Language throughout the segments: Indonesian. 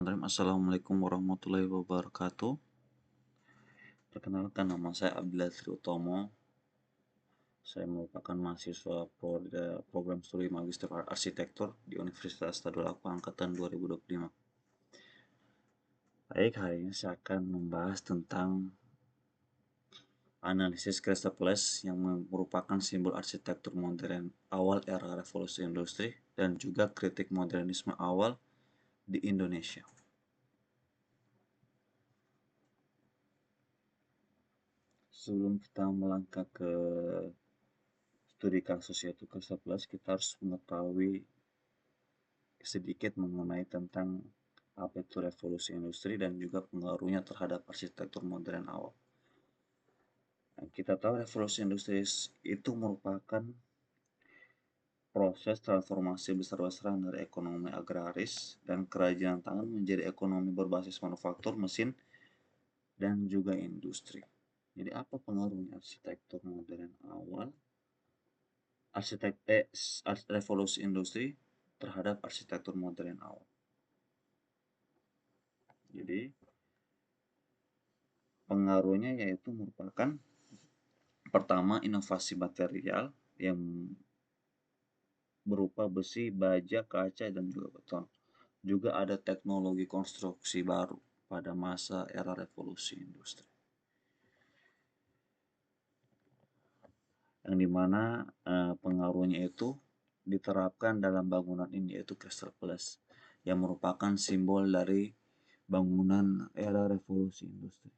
Assalamualaikum warahmatullahi wabarakatuh. Perkenalkan, nama saya Abdillah Triutomo. Saya merupakan mahasiswa program studi Magister Arsitektur di Universitas Tadulako angkatan 2025. Baik, hari ini saya akan membahas tentang analisis Crystal Palace yang merupakan simbol arsitektur modern awal era revolusi industri dan juga kritik modernisme awal di Indonesia. Sebelum kita melangkah ke studi kasus yaitu Crystal Palace, kita harus mengetahui sedikit mengenai tentang apa itu revolusi industri dan juga pengaruhnya terhadap arsitektur modern awal. Nah, kita tahu revolusi industri itu merupakan proses transformasi besar-besaran dari ekonomi agraris dan kerajinan tangan menjadi ekonomi berbasis manufaktur, mesin, dan juga industri. Jadi apa pengaruhnya arsitektur modern awal, revolusi industri terhadap arsitektur modern awal? Jadi pengaruhnya yaitu merupakan pertama, inovasi material yang berupa besi, baja, kaca, dan juga beton. Juga ada teknologi konstruksi baru pada masa era revolusi industri. Yang dimana pengaruhnya itu diterapkan dalam bangunan ini yaitu Crystal Palace yang merupakan simbol dari bangunan era revolusi industri.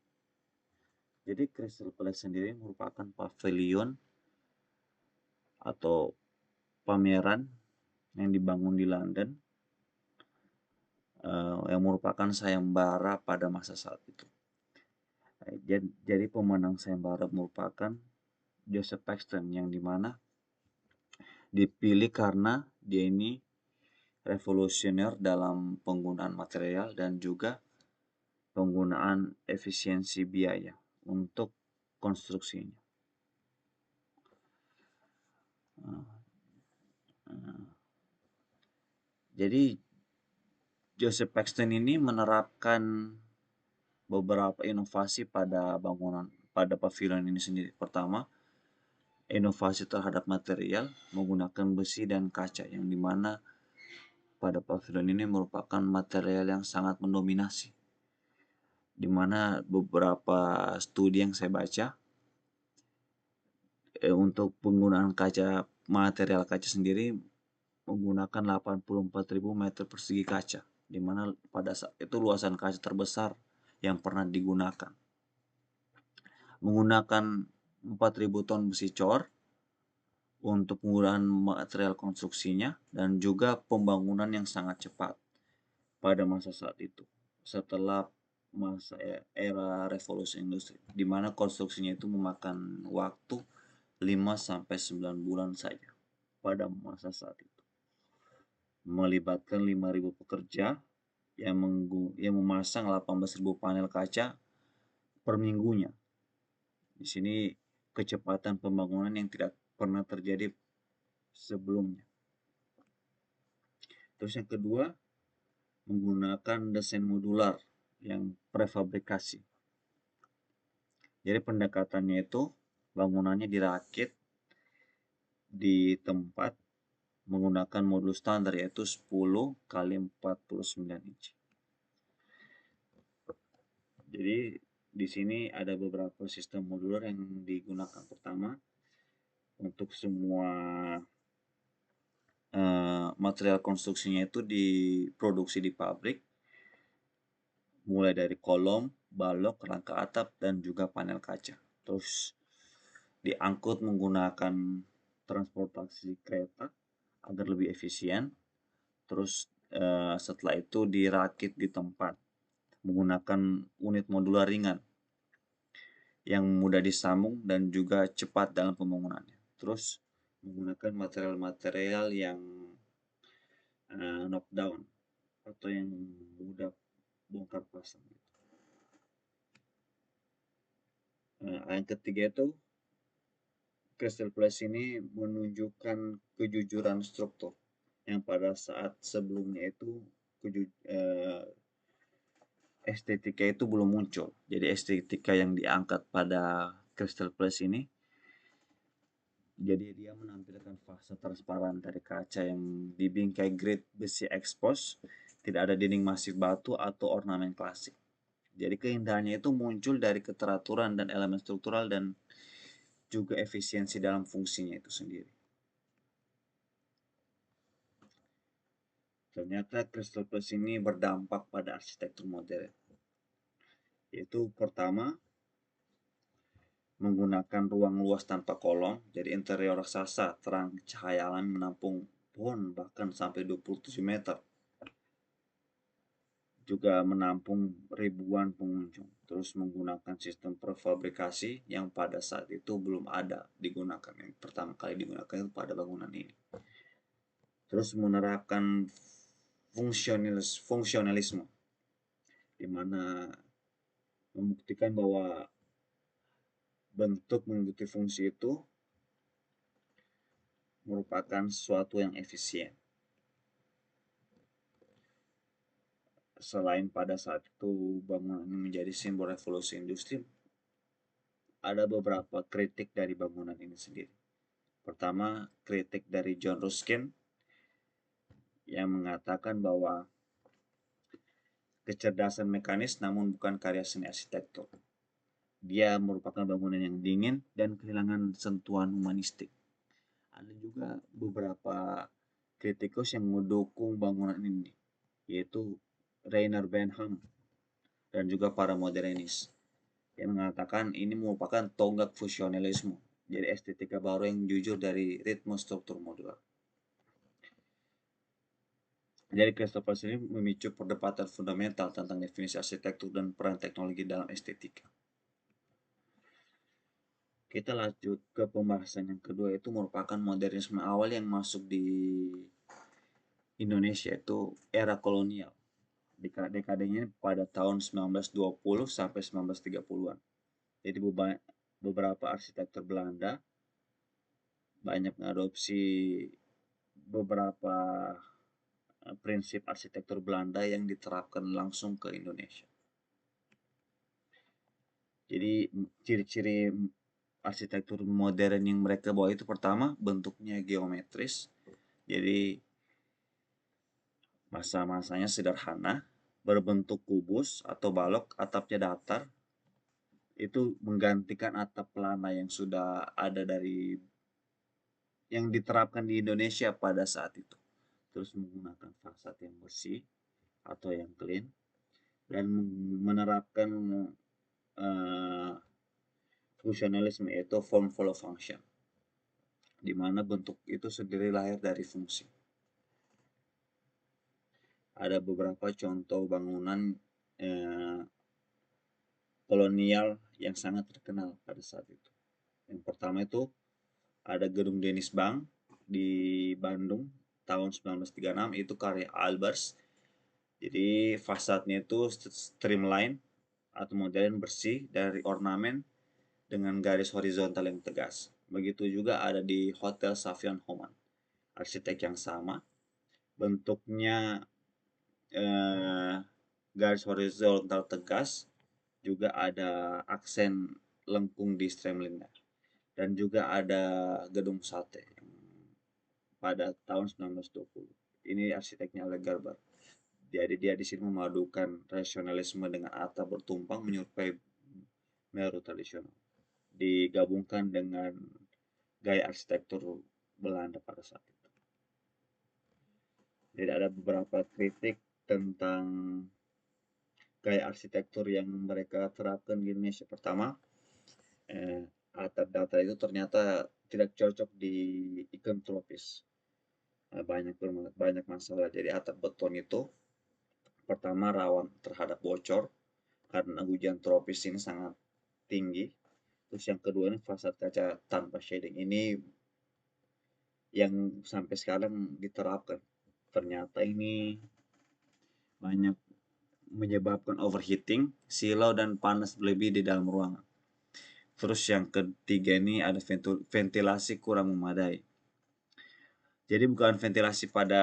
Jadi Crystal Palace sendiri merupakan pavilion atau pameran yang dibangun di London yang merupakan sayembara pada masa saat itu. Jadi pemenang sayembara merupakan Joseph Paxton yang dimana dipilih karena dia ini revolusioner dalam penggunaan material dan juga penggunaan efisiensi biaya untuk konstruksinya. Jadi Joseph Paxton ini menerapkan beberapa inovasi pada pavilion ini sendiri. Pertama, inovasi terhadap material menggunakan besi dan kaca yang dimana pada pavilion ini merupakan material yang sangat mendominasi, dimana beberapa studi yang saya baca untuk penggunaan material kaca sendiri menggunakan 84.000 meter persegi kaca, dimana pada saat itu luasan kaca terbesar yang pernah digunakan. Menggunakan 4.000 ton besi cor untuk penggunaan material konstruksinya dan juga pembangunan yang sangat cepat pada masa saat itu setelah masa era revolusi industri, di mana konstruksinya itu memakan waktu 5-9 bulan saja pada masa saat itu. Melibatkan 5.000 pekerja yang memasang 18.000 panel kaca per minggunya. Di sini kecepatan pembangunan yang tidak pernah terjadi sebelumnya. Terus yang kedua, menggunakan desain modular yang prefabrikasi. Jadi pendekatannya itu bangunannya dirakit di tempat menggunakan modul standar yaitu 10 kali 49 inci. Jadi di sini ada beberapa sistem modular yang digunakan. Pertama, untuk semua material konstruksinya itu diproduksi di pabrik, mulai dari kolom, balok, rangka atap, dan juga panel kaca. Terus diangkut menggunakan transportasi kereta agar lebih efisien. Terus setelah itu dirakit di tempat menggunakan unit modular ringan yang mudah disambung dan juga cepat dalam pembangunannya. Terus menggunakan material-material yang knockdown atau yang mudah bongkar pasang. Yang ketiga itu Crystal Palace ini menunjukkan kejujuran struktur yang pada saat sebelumnya itu estetika itu belum muncul. Jadi estetika yang diangkat pada Crystal Palace ini, jadi dia menampilkan fase transparan dari kaca yang dibingkai grid besi expose, tidak ada dinding masif batu atau ornamen klasik. Jadi keindahannya itu muncul dari keteraturan dan elemen struktural dan juga efisiensi dalam fungsinya itu sendiri. Ternyata Crystal Palace ini berdampak pada arsitektur modern. Yaitu pertama, menggunakan ruang luas tanpa kolong, jadi interior raksasa, terang cahaya alam menampung pohon bahkan sampai 27 meter. Juga menampung ribuan pengunjung. Terus menggunakan sistem prefabrikasi yang pada saat itu belum ada digunakan. Yang pertama kali digunakan itu pada bangunan ini. Terus menerapkan fungsionalisme, di mana membuktikan bahwa bentuk mengikuti fungsi itu merupakan sesuatu yang efisien. Selain pada saat itu bangunan ini menjadi simbol revolusi industri, ada beberapa kritik dari bangunan ini sendiri. Pertama, kritik dari John Ruskin yang mengatakan bahwa kecerdasan mekanis namun bukan karya seni arsitektur. Dia merupakan bangunan yang dingin dan kehilangan sentuhan humanistik. Ada juga beberapa kritikus yang mendukung bangunan ini, yaitu Rainer Benham dan juga para modernis, yang mengatakan ini merupakan tonggak fusionalisme, jadi estetika baru yang jujur dari ritme struktur modular. Jadi Crystal Palace ini memicu perdebatan fundamental tentang definisi arsitektur dan peran teknologi dalam estetika. Kita lanjut ke pembahasan yang kedua, itu merupakan modernisme awal yang masuk di Indonesia, itu era kolonial. Dekadenya pada tahun 1920 sampai 1930-an. Jadi beberapa arsitektur Belanda banyak mengadopsi beberapa prinsip arsitektur Belanda yang diterapkan langsung ke Indonesia. Jadi ciri-ciri arsitektur modern yang mereka bawa itu pertama, bentuknya geometris. Jadi masa-masanya sederhana, berbentuk kubus atau balok, atapnya datar. Itu menggantikan atap pelana yang sudah ada dari yang diterapkan di Indonesia pada saat itu. Terus menggunakan fasad yang bersih atau yang clean dan menerapkan fungsionalisme, yaitu form follow function, di mana bentuk itu sendiri lahir dari fungsi. Ada beberapa contoh bangunan kolonial yang sangat terkenal pada saat itu. Yang pertama itu ada gedung Dennis Bank di Bandung tahun 1936, itu karya Albers. Jadi fasadnya itu streamline atau modern, bersih, dari ornamen dengan garis horizontal yang tegas. Begitu juga ada di Hotel Savion Homan, arsitek yang sama, bentuknya garis horizontal tegas, juga ada aksen lengkung di streamline-nya. Dan juga ada gedung sate pada tahun 1920. Ini arsiteknya oleh Garber. Jadi dia di sini memadukan rasionalisme dengan atap bertumpang menyerupai Meru tradisional, digabungkan dengan gaya arsitektur Belanda pada saat itu. Jadi ada beberapa kritik tentang gaya arsitektur yang mereka terapkan di Indonesia. Pertama, atap datar itu ternyata tidak cocok di iklim tropis. Banyak masalah. Jadi atap beton itu pertama rawan terhadap bocor karena hujan tropis ini sangat tinggi. Terus yang kedua ini fasad kaca tanpa shading ini yang sampai sekarang diterapkan. Ternyata ini banyak menyebabkan overheating, silau dan panas berlebih di dalam ruangan. Terus yang ketiga ini ada ventilasi kurang memadai. Jadi bukan ventilasi pada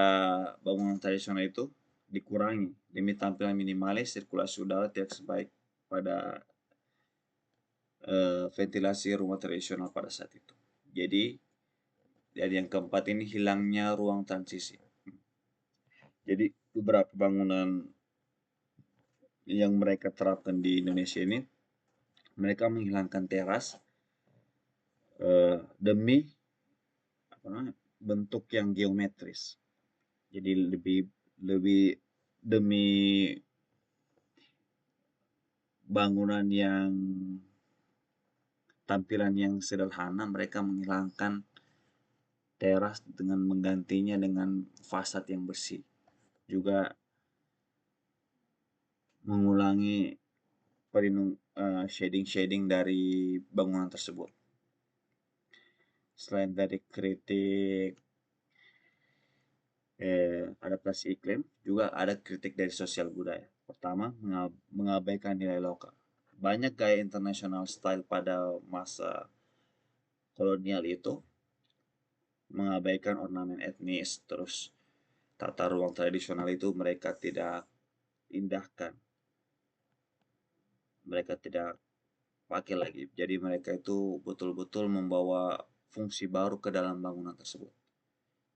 bangunan tradisional itu, dikurangi demi tampilan minimalis, sirkulasi udara tidak sebaik pada ventilasi rumah tradisional pada saat itu. Jadi yang keempat ini hilangnya ruang transisi. Jadi beberapa bangunan yang mereka terapkan di Indonesia ini, mereka menghilangkan teras demi bentuk yang geometris. Jadi lebih demi bangunan yang tampilan yang sederhana, mereka menghilangkan teras dengan menggantinya dengan fasad yang bersih. Juga mengulangi shading-shading dari bangunan tersebut. Selain dari kritik adaptasi iklim, juga ada kritik dari sosial budaya. Pertama, mengabaikan nilai lokal. Banyak gaya international style pada masa kolonial itu mengabaikan ornamen etnis, terus tata ruang tradisional itu mereka tidak indahkan, mereka tidak pakai lagi. Jadi mereka itu betul-betul membawa fungsi baru ke dalam bangunan tersebut.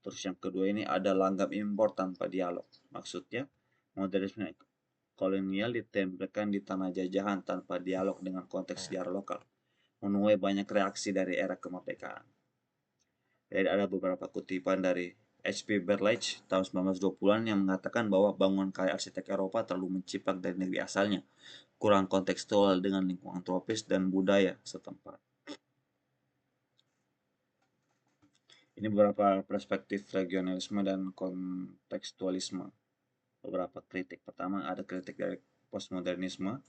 Terus yang kedua ini ada langgam impor tanpa dialog. Maksudnya modernisme kolonial ditempelkan di tanah jajahan tanpa dialog dengan konteks sejarah lokal, menuai banyak reaksi dari era kemerdekaan. Jadi ada beberapa kutipan dari H.P. Berlage tahun 1920-an yang mengatakan bahwa bangunan karya arsitek Eropa terlalu menciplak dari negeri asalnya, kurang kontekstual dengan lingkungan tropis dan budaya setempat. Ini beberapa perspektif regionalisme dan kontekstualisme. Beberapa kritik. Pertama, ada kritik dari postmodernisme,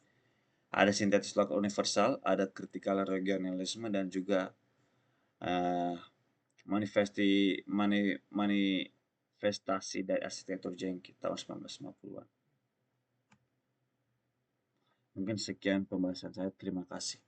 ada sintetis lokal universal, ada kritikal regionalisme, dan juga manifestasi dari arsitektur jengki tahun 1950-an. Mungkin sekian pembahasan saya. Terima kasih.